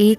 1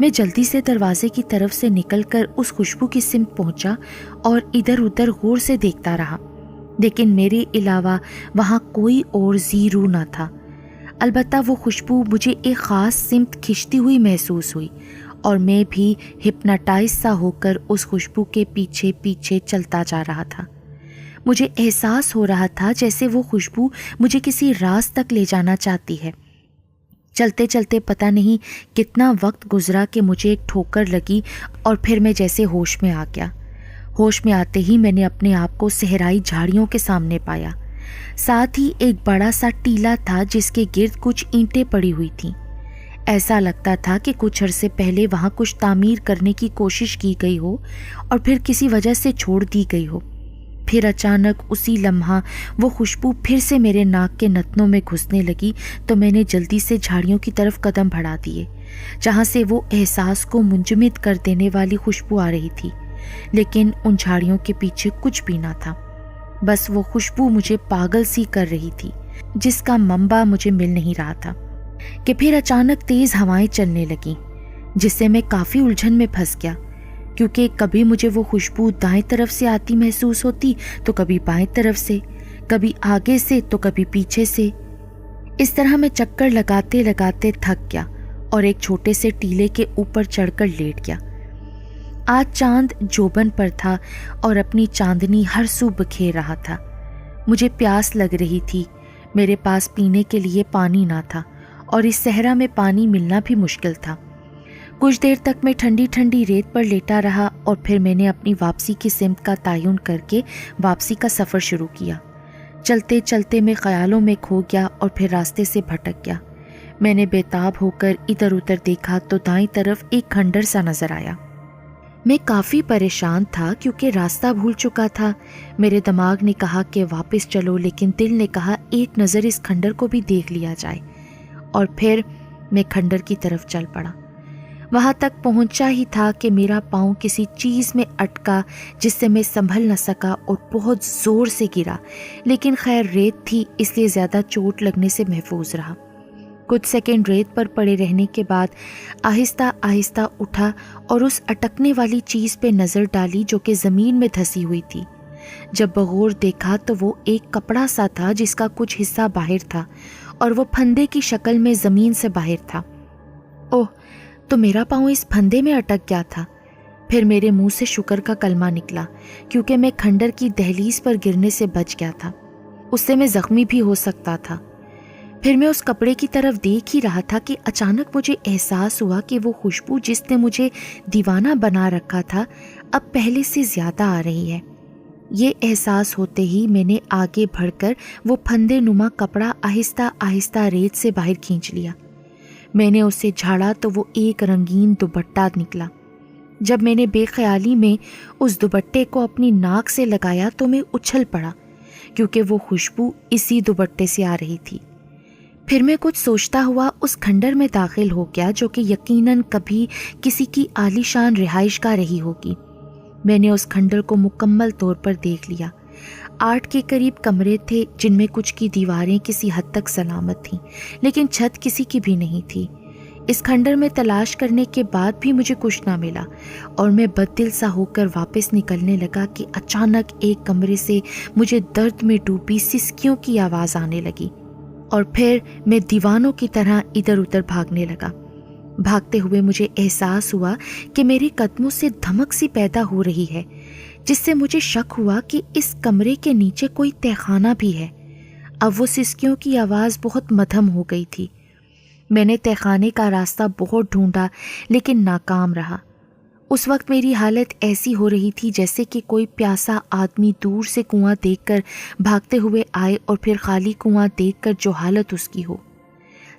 میں جلدی سے دروازے کی طرف سے نکل کر اس خوشبو کی سمت پہنچا اور ادھر ادھر غور سے دیکھتا رہا، لیکن میرے علاوہ وہاں کوئی اور زی روح نہ تھا۔ البتہ وہ خوشبو مجھے ایک خاص سمت کھنچتی ہوئی محسوس ہوئی اور میں بھی ہپناٹائز سا ہو کر اس خوشبو کے پیچھے پیچھے چلتا جا رہا تھا۔ مجھے احساس ہو رہا تھا جیسے وہ خوشبو مجھے کسی راز تک لے جانا چاہتی ہے۔ چلتے چلتے پتہ نہیں کتنا وقت گزرا کہ مجھے ایک ٹھوکر لگی اور پھر میں جیسے ہوش میں آ گیا۔ ہوش میں آتے ہی میں نے اپنے آپ کو صحرائی جھاڑیوں کے سامنے پایا۔ ساتھ ہی ایک بڑا سا ٹیلا تھا جس کے گرد کچھ اینٹیں پڑی ہوئی تھیں۔ ایسا لگتا تھا کہ کچھ عرصے پہلے وہاں کچھ تعمیر کرنے کی کوشش کی گئی ہو اور پھر کسی وجہ سے چھوڑ دی گئی ہو۔ پھر اچانک اسی لمحہ وہ خوشبو پھر سے میرے ناک کے نتنوں میں گھسنے لگی تو میں نے جلدی سے جھاڑیوں کی طرف قدم بڑھا دیے، جہاں سے وہ احساس کو منجمد کر دینے والی خوشبو آ رہی تھی، لیکن ان جھاڑیوں کے پیچھے کچھ بھی نہ تھا۔ بس وہ خوشبو مجھے پاگل سی کر رہی تھی، جس کا منبع مجھے مل نہیں رہا تھا، کہ پھر اچانک تیز ہوائیں چلنے لگیں، جس سے میں کافی الجھن میں پھنس گیا، کیونکہ کبھی مجھے وہ خوشبو دائیں طرف سے آتی محسوس ہوتی تو کبھی بائیں طرف سے، کبھی آگے سے تو کبھی پیچھے سے۔ اس طرح میں چکر لگاتے لگاتے تھک گیا اور ایک چھوٹے سے ٹیلے کے اوپر چڑھ کر لیٹ گیا۔ آج چاند جوبن پر تھا اور اپنی چاندنی ہر سو بکھیر رہا تھا۔ مجھے پیاس لگ رہی تھی، میرے پاس پینے کے لیے پانی نہ تھا اور اس صحرا میں پانی ملنا بھی مشکل تھا۔ کچھ دیر تک میں ٹھنڈی ٹھنڈی ریت پر لیٹا رہا اور پھر میں نے اپنی واپسی کی سمت کا تعین کر کے واپسی کا سفر شروع کیا۔ چلتے چلتے میں خیالوں میں کھو گیا اور پھر راستے سے بھٹک گیا۔ میں نے بےتاب ہو کر ادھر ادھر دیکھا تو دائیں طرف ایک کھنڈر سا نظر آیا۔ میں کافی پریشان تھا کیونکہ راستہ بھول چکا تھا۔ میرے دماغ نے کہا کہ واپس چلو، لیکن دل نے کہا ایک نظر اس کھنڈر کو بھی دیکھ لیا جائے، اور پھر میں کھنڈر کی طرف چل پڑا۔ وہاں تک پہنچا ہی تھا کہ میرا پاؤں کسی چیز میں اٹکا جس سے میں سنبھل نہ سکا اور بہت زور سے گرا، لیکن خیر ریت تھی اس لیے زیادہ چوٹ لگنے سے محفوظ رہا۔ کچھ سیکنڈ ریت پر پڑے رہنے کے بعد آہستہ آہستہ اٹھا اور اس اٹکنے والی چیز پہ نظر ڈالی جو کہ زمین میں دھسی ہوئی تھی۔ جب بغور دیکھا تو وہ ایک کپڑا سا تھا جس کا کچھ حصہ باہر تھا اور وہ پھندے کی شکل میں زمین سے باہر تھا۔ اوہ، تو میرا پاؤں اس پھندے میں اٹک گیا تھا۔ پھر میرے منہ سے شکر کا کلمہ نکلا کیونکہ میں کھنڈر کی دہلیز پر گرنے سے بچ گیا تھا، اس سے میں زخمی بھی ہو سکتا تھا۔ پھر میں اس کپڑے کی طرف دیکھ ہی رہا تھا کہ اچانک مجھے احساس ہوا کہ وہ خوشبو جس نے مجھے دیوانہ بنا رکھا تھا اب پہلے سے زیادہ آ رہی ہے۔ یہ احساس ہوتے ہی میں نے آگے بڑھ کر وہ پھندے نما کپڑا آہستہ آہستہ ریت سے باہر کھینچ لیا۔ میں نے اسے جھاڑا تو وہ ایک رنگین دوپٹہ نکلا۔ جب میں نے بے خیالی میں اس دوپٹے کو اپنی ناک سے لگایا تو میں اچھل پڑا کیونکہ وہ خوشبو اسی دوپٹے سے آ رہی تھی۔ پھر میں کچھ سوچتا ہوا اس کھنڈر میں داخل ہو گیا جو کہ یقیناً کبھی کسی کی عالی شان رہائش گاہ رہی ہوگی۔ میں نے اس کھنڈر کو مکمل طور پر دیکھ لیا۔ 8 کے قریب کمرے تھے جن میں کچھ کی دیواریں کسی حد تک سلامت تھیں، لیکن چھت کسی کی بھی نہیں تھی۔ اس کھنڈر میں تلاش کرنے کے بعد بھی مجھے کچھ نہ ملا اور میں بددل سا ہو کر واپس نکلنے لگا کہ اچانک ایک کمرے سے مجھے درد میں ڈوبی سسکیوں کی آواز آنے لگی اور پھر میں دیوانوں کی طرح ادھر ادھر بھاگنے لگا۔ بھاگتے ہوئے مجھے احساس ہوا کہ میرے قدموں سے دھمک سی پیدا ہو رہی ہے، جس سے مجھے شک ہوا کہ اس کمرے کے نیچے کوئی تہخانہ بھی ہے۔ اب وہ سسکیوں کی آواز بہت مدھم ہو گئی تھی۔ میں نے تہخانے کا راستہ بہت ڈھونڈا لیکن ناکام رہا۔ اس وقت میری حالت ایسی ہو رہی تھی جیسے کہ کوئی پیاسا آدمی دور سے کنواں دیکھ کر بھاگتے ہوئے آئے اور پھر خالی کنواں دیکھ کر جو حالت اس کی ہو۔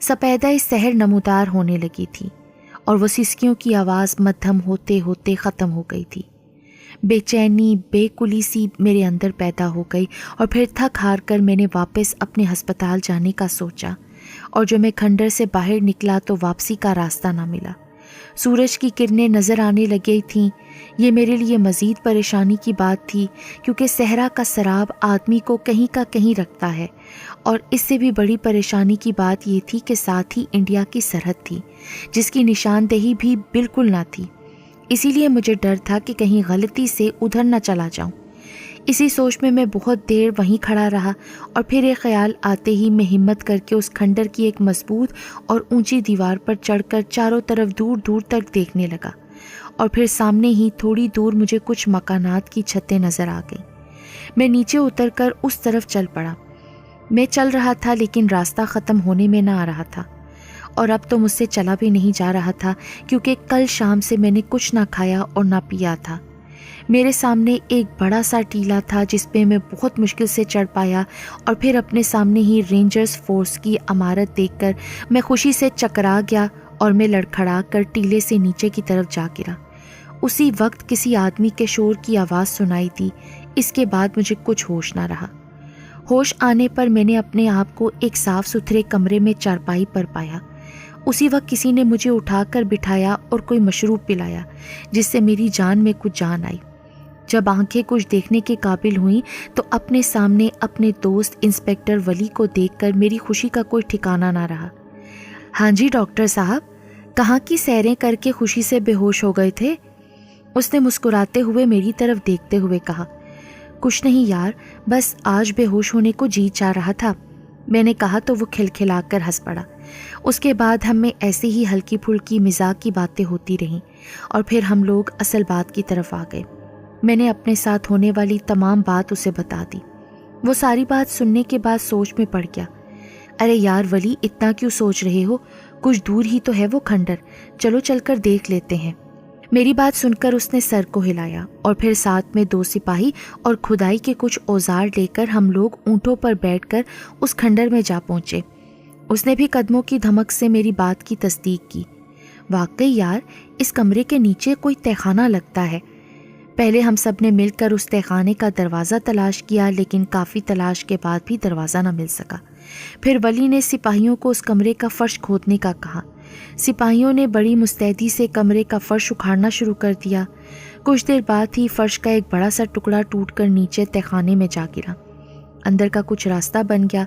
سپیدہ سحر نمودار ہونے لگی تھی اور وہ سسکیوں کی آواز مدھم ہوتے ہوتے ختم ہو گئی تھی۔ بے چینی، بے کلی سی میرے اندر پیدا ہو گئی اور پھر تھک ہار کر میں نے واپس اپنے ہسپتال جانے کا سوچا، اور جو میں کھنڈر سے باہر نکلا تو واپسی کا راستہ نہ ملا۔ سورج کی کرنیں نظر آنے لگی تھیں۔ یہ میرے لیے مزید پریشانی کی بات تھی کیونکہ صحرا کا سراب آدمی کو کہیں کا کہیں رکھتا ہے اور اس سے بھی بڑی پریشانی کی بات یہ تھی کہ ساتھ ہی انڈیا کی سرحد تھی جس کی نشاندہی بھی بالکل نہ تھی۔ اسی لیے مجھے ڈر تھا کہ کہیں غلطی سے ادھر نہ چلا جاؤں۔ اسی سوچ میں بہت دیر وہیں کھڑا رہا اور پھر ایک خیال آتے ہی میں ہمت کر کے اس کھنڈر کی ایک مضبوط اور اونچی دیوار پر چڑھ کر چاروں طرف دور دور تک دیکھنے لگا، اور پھر سامنے ہی تھوڑی دور مجھے کچھ مکانات کی چھتیں نظر آ گئیں۔ میں نیچے اتر کر اس طرف چل پڑا۔ میں چل رہا تھا لیکن راستہ ختم ہونے میں نہ آ رہا تھا، اور اب تو مجھ سے چلا بھی نہیں جا رہا تھا کیونکہ کل شام سے میں نے کچھ نہ کھایا اور نہ پیا تھا۔ میرے سامنے ایک بڑا سا ٹیلا تھا جس پہ میں بہت مشکل سے چڑھ پایا، اور پھر اپنے سامنے ہی رینجرز فورس کی عمارت دیکھ کر میں خوشی سے چکرا گیا اور میں لڑکھڑا کر ٹیلے سے نیچے کی طرف جا گرا۔ اسی وقت کسی آدمی کے شور کی آواز سنائی دی۔ اس کے بعد مجھے کچھ ہوش نہ رہا۔ ہوش آنے پر میں نے اپنے آپ کو ایک صاف ستھرے کمرے میں چارپائی پر پایا۔ اسی وقت کسی نے مجھے اٹھا کر بٹھایا اور کوئی مشروب پلایا جس سے میری جان میں کچھ جان آئی۔ جب آنکھیں کچھ دیکھنے کے قابل ہوئیں تو اپنے سامنے اپنے دوست انسپیکٹر ولی کو دیکھ کر میری خوشی کا کوئی ٹھکانہ نہ رہا۔ ہاں جی ڈاکٹر صاحب، کہاں کی سیریں کر کے خوشی سے بے ہوش ہو گئے تھے؟ اس نے مسکراتے ہوئے میری طرف دیکھتے ہوئے کہا۔ کچھ نہیں یار، بس آج بے ہوش ہونے کو جی چاہ رہا تھا، میں نے کہا تو وہ کھلکھلا کر ہنس پڑا۔ اس کے بعد ہم میں ایسے ہی ہلکی پھلکی مزاح کی باتیں ہوتی رہیں اور پھر ہم لوگ اصل بات کی طرف آ گئے۔ میں نے اپنے ساتھ ہونے والی تمام بات اسے بتا دی۔ وہ ساری بات سننے کے بعد سوچ میں پڑ گیا۔ ارے یار ولی، اتنا کیوں سوچ رہے ہو؟ کچھ دور ہی تو ہے وہ کھنڈر، چلو چل کر دیکھ لیتے ہیں۔ میری بات سن کر اس نے سر کو ہلایا اور پھر ساتھ میں 2 سپاہی اور کھدائی کے کچھ اوزار لے کر ہم لوگ اونٹوں پر بیٹھ کر اس کھنڈر میں جا پہنچے۔ اس نے بھی قدموں کی دھمک سے میری بات کی تصدیق کی۔ واقعی یار، اس کمرے کے نیچے کوئی تہخانہ لگتا ہے۔ پہلے ہم سب نے مل کر اس تہخانے کا دروازہ تلاش کیا لیکن کافی تلاش کے بعد بھی دروازہ نہ مل سکا۔ پھر ولی نے سپاہیوں کو اس کمرے کا فرش کھودنے کا کہا۔ سپاہیوں نے بڑی مستعدی سے کمرے کا فرش اکھاڑنا شروع کر دیا۔ کچھ دیر بعد ہی فرش کا ایک بڑا سا ٹکڑا ٹوٹ کر نیچے تہخانے میں جا گرا۔ اندر کا کچھ راستہ بن گیا۔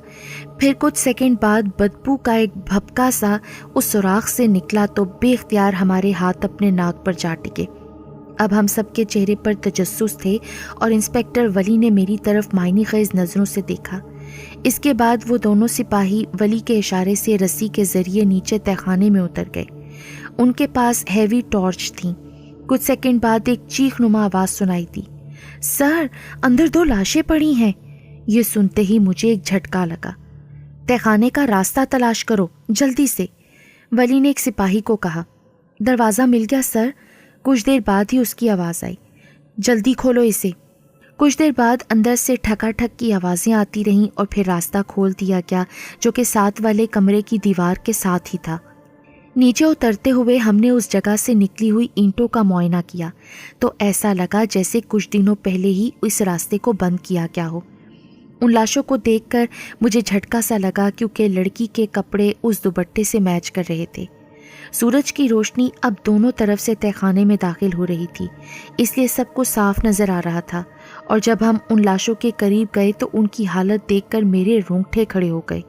پھر کچھ سیکنڈ بعد بدبو کا ایک بھپکا سا اس سوراخ سے نکلا تو بے اختیار ہمارے ہاتھ اپنے ناک پر جا ٹکے۔ اب ہم سب کے چہرے پر تجسس تھے اور انسپیکٹر ولی نے میری طرف معنی خیز نظروں سے دیکھا۔ اس کے بعد وہ دونوں سپاہی ولی کے اشارے سے رسی کے ذریعے نیچے تہخانے میں اتر گئے۔ ان کے پاس ہیوی ٹارچ تھیں۔ کچھ سیکنڈ بعد ایک چیخ نما آواز سنائی دی۔ سر، اندر 2 لاشیں پڑی ہیں۔ یہ سنتے ہی مجھے ایک جھٹکا لگا۔ تہخانے کا راستہ تلاش کرو جلدی سے، ولی نے ایک سپاہی کو کہا۔ دروازہ مل گیا سر، کچھ دیر بعد ہی اس کی آواز آئی۔ جلدی کھولو اسے۔ کچھ دیر بعد اندر سے ٹھکا ٹھک کی آوازیں آتی رہیں اور پھر راستہ کھول دیا گیا جو کہ ساتھ والے کمرے کی دیوار کے ساتھ ہی تھا۔ نیچے اترتے ہوئے ہم نے اس جگہ سے نکلی ہوئی اینٹوں کا معائنہ کیا تو ایسا لگا جیسے کچھ دنوں پہلے ہی اس راستے کو بند کیا گیا ہو۔ ان لاشوں کو دیکھ کر مجھے جھٹکا سا لگا کیونکہ لڑکی کے کپڑے اس دوپٹے سے میچ کر رہے تھے۔ سورج کی روشنی اب دونوں طرف سے تہخانے میں داخل ہو رہی تھی، اس لیے سب کو صاف نظر آ رہا تھا، اور جب ہم ان لاشوں کے قریب گئے تو ان کی حالت دیکھ کر میرے رونگٹے کھڑے ہو گئے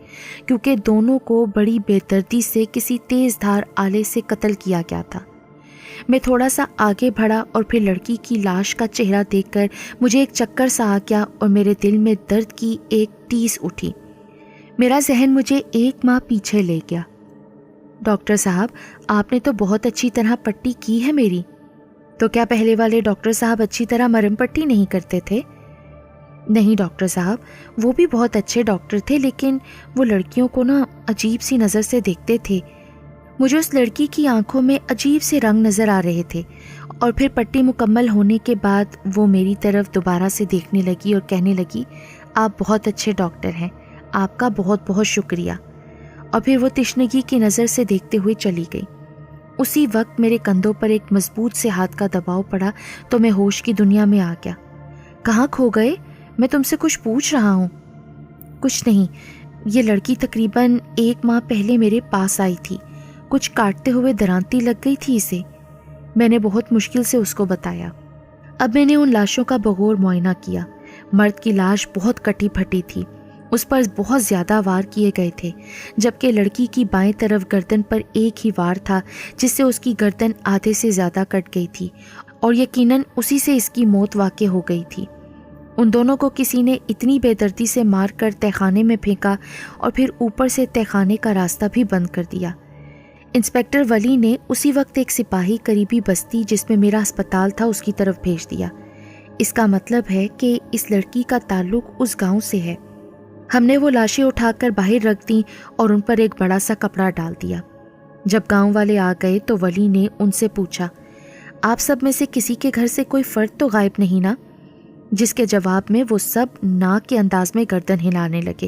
کیونکہ دونوں کو بڑی بے دردی سے کسی تیز دھار آلے سے قتل کیا گیا تھا۔ میں تھوڑا سا آگے بڑھا اور پھر لڑکی کی لاش کا چہرہ دیکھ کر مجھے ایک چکر سا آ گیا اور میرے دل میں درد کی ایک ٹیس اٹھی۔ میرا ذہن مجھے 1 ماہ پیچھے لے گیا۔ ڈاکٹر صاحب، آپ نے تو بہت اچھی طرح پٹی کی ہے میری۔ تو کیا پہلے والے ڈاکٹر صاحب اچھی طرح مرہم پٹی نہیں کرتے تھے؟ نہیں ڈاکٹر صاحب، وہ بھی بہت اچھے ڈاکٹر تھے لیکن وہ لڑکیوں کو عجیب سی نظر سے دیکھتے تھے۔ مجھے اس لڑکی کی آنکھوں میں عجیب سے رنگ نظر آ رہے تھے، اور پھر پٹی مکمل ہونے کے بعد وہ میری طرف دوبارہ سے دیکھنے لگی اور کہنے لگی، آپ بہت اچھے ڈاکٹر ہیں، آپ کا بہت بہت شکریہ، اور پھر وہ تشنگی کی نظر سے دیکھتے ہوئے چلی گئی۔ اسی وقت میرے کندھوں پر ایک مضبوط سے ہاتھ کا دباؤ پڑا تو میں ہوش کی دنیا میں آ گیا۔ کہاں کھو گئے؟ میں تم سے کچھ پوچھ رہا ہوں۔ کچھ نہیں، یہ لڑکی تقریباً 1 ماہ پہلے میرے پاس آئی تھی، کچھ کاٹتے ہوئے درانتی لگ گئی تھی اسے، میں نے بہت مشکل سے اس کو بتایا۔ اب میں نے ان لاشوں کا بغور معائنہ کیا۔ مرد کی لاش بہت کٹی پھٹی تھی، اس پر بہت زیادہ وار کیے گئے تھے، جبکہ لڑکی کی بائیں طرف گردن پر ایک ہی وار تھا جس سے اس کی گردن آدھے سے زیادہ کٹ گئی تھی اور یقیناً اسی سے اس کی موت واقع ہو گئی تھی۔ ان دونوں کو کسی نے اتنی بے دردی سے مار کر تہخانے میں پھینکا اور پھر اوپر سے تہخانے کا راستہ بھی بند کر دیا۔ انسپکٹر ولی نے اسی وقت ایک سپاہی قریبی بستی جس میں میرا ہسپتال تھا اس کی طرف بھیج دیا۔ اس کا مطلب ہے کہ اس لڑکی کا تعلق اس گاؤں سے ہے۔ ہم نے وہ لاشیں اٹھا کر باہر رکھ دیں اور ان پر ایک بڑا سا کپڑا ڈال دیا۔ جب گاؤں والے آ گئے تو ولی نے ان سے پوچھا، آپ سب میں سے کسی کے گھر سے کوئی فرد تو غائب نہیں نا؟ جس کے جواب میں وہ سب ناک کے انداز میں گردن ہلانے لگے۔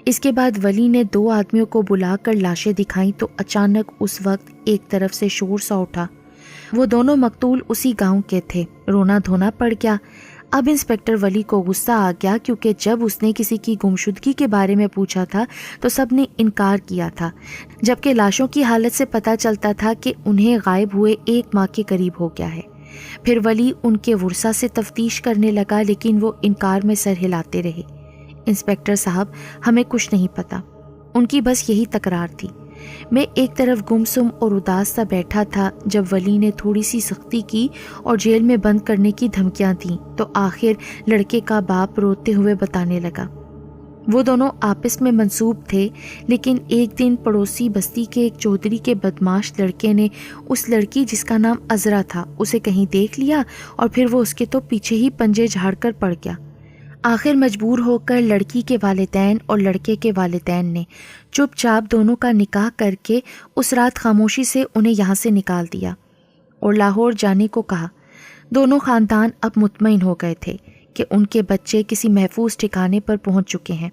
اس کے بعد ولی نے 2 آدمیوں کو بلا کر لاشیں دکھائیں تو اچانک اس وقت ایک طرف سے شور سا اٹھا۔ وہ دونوں مقتول اسی گاؤں کے تھے۔ رونا دھونا پڑ گیا۔ اب انسپکٹر ولی کو غصہ آ گیا کیونکہ جب اس نے کسی کی گمشدگی کے بارے میں پوچھا تھا تو سب نے انکار کیا تھا، جبکہ لاشوں کی حالت سے پتہ چلتا تھا کہ انہیں غائب ہوئے 1 ماہ کے قریب ہو گیا ہے۔ پھر ولی ان کے ورثہ سے تفتیش کرنے لگا لیکن وہ انکار میں سر ہلاتے رہے۔ انسپکٹر صاحب، ہمیں کچھ نہیں پتا، ان کی بس یہی تکرار تھی۔ میں ایک طرف گمسم اور اداس سا بیٹھا تھا جب ولی نے تھوڑی سی سختی کی اور جیل میں بند کرنے کی دھمکیاں دیں تو آخر لڑکے کا باپ روتے ہوئے بتانے لگا۔ وہ دونوں آپس میں منسوب تھے، لیکن ایک دن پڑوسی بستی کے ایک چودھری کے بدماش لڑکے نے اس لڑکی جس کا نام عذرا تھا اسے کہیں دیکھ لیا اور پھر وہ اس کے تو پیچھے ہی پنجے جھاڑ کر پڑ گیا۔ آخر مجبور ہو کر لڑکی کے والدین اور لڑکے کے والدین نے چپ چاپ دونوں کا نکاح کر کے اس رات خاموشی سے انہیں یہاں سے نکال دیا اور لاہور جانے کو کہا۔ دونوں خاندان اب مطمئن ہو گئے تھے کہ ان کے بچے کسی محفوظ ٹھکانے پر پہنچ چکے ہیں۔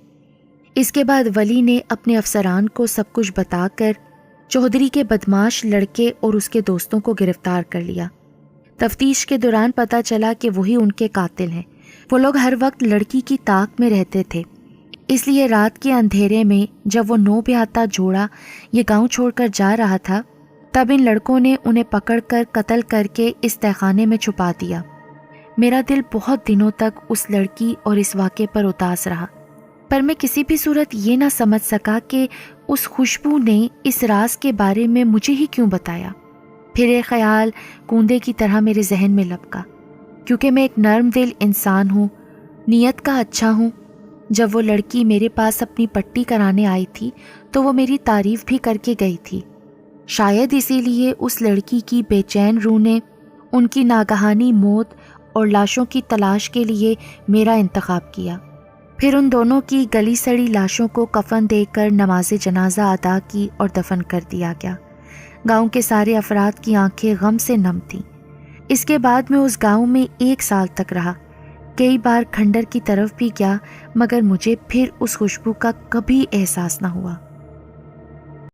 اس کے بعد ولی نے اپنے افسران کو سب کچھ بتا کر چودھری کے بدماش لڑکے اور اس کے دوستوں کو گرفتار کر لیا۔ تفتیش کے دوران پتہ چلا کہ وہی ان کے قاتل ہیں۔ وہ لوگ ہر وقت لڑکی کی طاق میں رہتے تھے، اس لیے رات کے اندھیرے میں جب وہ 9 بیہاتہ جوڑا یہ گاؤں چھوڑ کر جا رہا تھا تب ان لڑکوں نے انہیں پکڑ کر قتل کر کے اس تہخانے میں چھپا دیا۔ میرا دل بہت دنوں تک اس لڑکی اور اس واقعے پر اداس رہا، پر میں کسی بھی صورت یہ نہ سمجھ سکا کہ اس خوشبو نے اس راز کے بارے میں مجھے ہی کیوں بتایا۔ پھر ایک خیال کوندے کی طرح میرے ذہن میں لپکا، کیونکہ میں ایک نرم دل انسان ہوں، نیت کا اچھا ہوں۔ جب وہ لڑکی میرے پاس اپنی پٹی کرانے آئی تھی تو وہ میری تعریف بھی کر کے گئی تھی۔ شاید اسی لیے اس لڑکی کی بے چین روح نے ان کی ناگہانی موت اور لاشوں کی تلاش کے لیے میرا انتخاب کیا۔ پھر ان دونوں کی گلی سڑی لاشوں کو کفن دے کر نماز جنازہ ادا کی اور دفن کر دیا گیا۔ گاؤں کے سارے افراد کی آنکھیں غم سے نم تھیں۔ اس کے بعد میں اس گاؤں میں 1 سال تک رہا۔ کئی بار کھنڈر کی طرف بھی گیا مگر مجھے پھر اس خوشبو کا کبھی احساس نہ ہوا۔